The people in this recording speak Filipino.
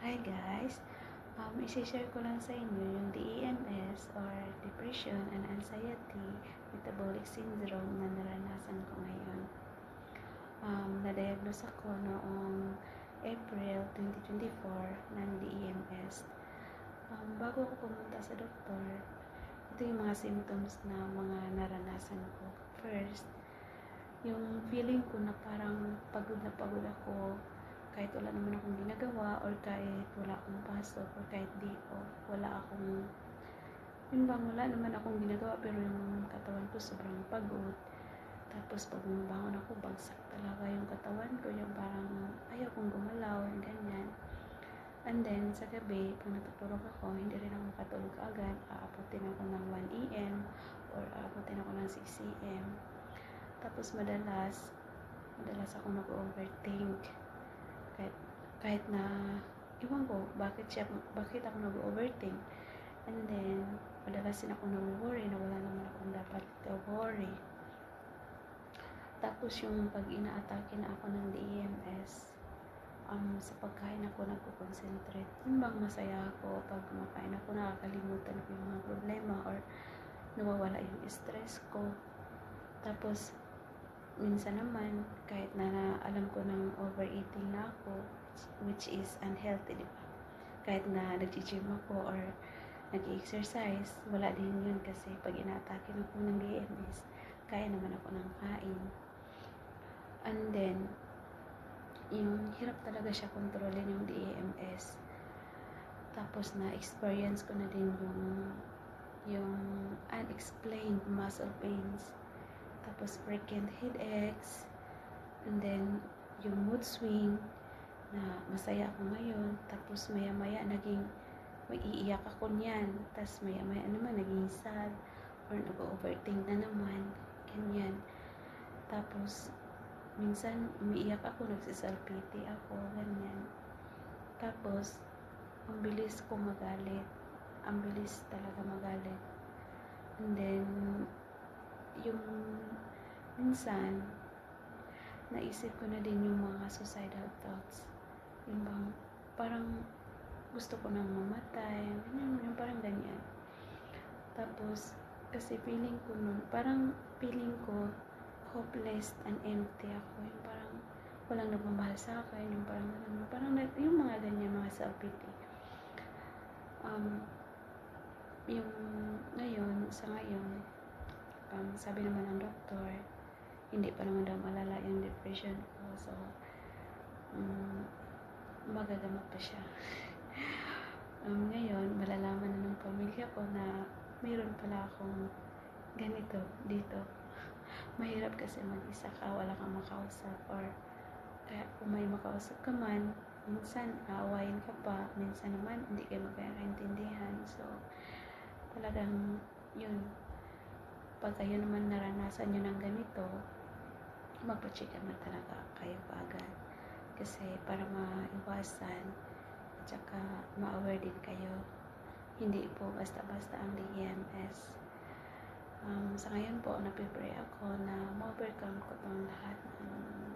Hi guys, isi-share ko lang sa inyo yung DEMS or Depression and Anxiety Metabolic Syndrome na naranasan ko ngayon. Na-diagnose ako noong April 2024 ng DEMS. Bago ako pumunta sa doktor, ito yung mga symptoms na mga naranasan ko. First, yung feeling ko na parang pagod na pagod ako kahit wala naman akong ginagawa or kahit wala akong pasok or kahit di o wala akong wala naman akong ginagawa pero yung katawan ko sobrang pagod. Tapos pag bumabangon ako, bagsak talaga yung katawan ko, yung parang ayaw kong gumalaw, ganyan. And then sa gabi, pag natutulog ako, hindi rin ako makatulog agad. Aabutin ako ng 1 AM or aabutin ako ng 6 AM. Tapos madalas ako nag-overthink. Kahit na, iwan ko, bakit ako nag-overthink. And then, madalas din ako nag-worry na wala naman akong dapat worry. Tapos yung pag ina-atake na ako ng DEMS, sa pagkain ako nagko-concentrate. Yung bang masaya ako pag kumakain ako, nakakalimutan ko yung mga problema or nawawala yung stress ko. Tapos, minsan naman, kahit na alam ko ng overeating na ako, which is unhealthy, diba? Kahit na nag-gym ako or nag-exercise, wala din yun kasi pag inaatake ako ng DMS, kaya naman ako ng kain. And then, yung hirap talaga siya kontrolin yung DMS. Tapos na-experience ko na din yung unexplained muscle pains. Tapos frequent headaches, and then yung mood swing na masaya ako ngayon, tapos maya-maya naging iiyak ako niyan, tapos maya-maya naman naging sad or nag-overthink na naman, ganyan. Tapos minsan umiiyak ako, nagsiself-pity ako, ganyan. Tapos ang bilis ko magalit, ang bilis talaga magalit. And then yung minsan naisip ko na din yung mga suicidal thoughts, yung bang parang gusto ko nang mamatay, yung parang ganyan. Tapos kasi feeling ko hopeless and empty ako, yung parang walang nagmamahal sa akin, yung parang yung mga ganyan, mga self-pity. Yung sa ngayon, sabi naman ng doktor, hindi pa naman daw malala yung depression ko. So, magagamot pa siya. Ngayon, malalaman na ng pamilya ko na mayroon pala akong ganito dito. Mahirap kasi mag-isa ka, wala kang makausap, or kaya kung may makausap ka man, minsan aawayin ka pa, minsan naman hindi kayo magkakaintindihan. So, talagang yun, pag kayo naman naranasan nyo ng ganito, magpa-check-up na talaga kayo agad. Kasi para maiwasan at saka ma-aware din kayo. Hindi po basta-basta ang DMS. Sa ngayon po, napipray ako na ma-overcome ko itong lahat ng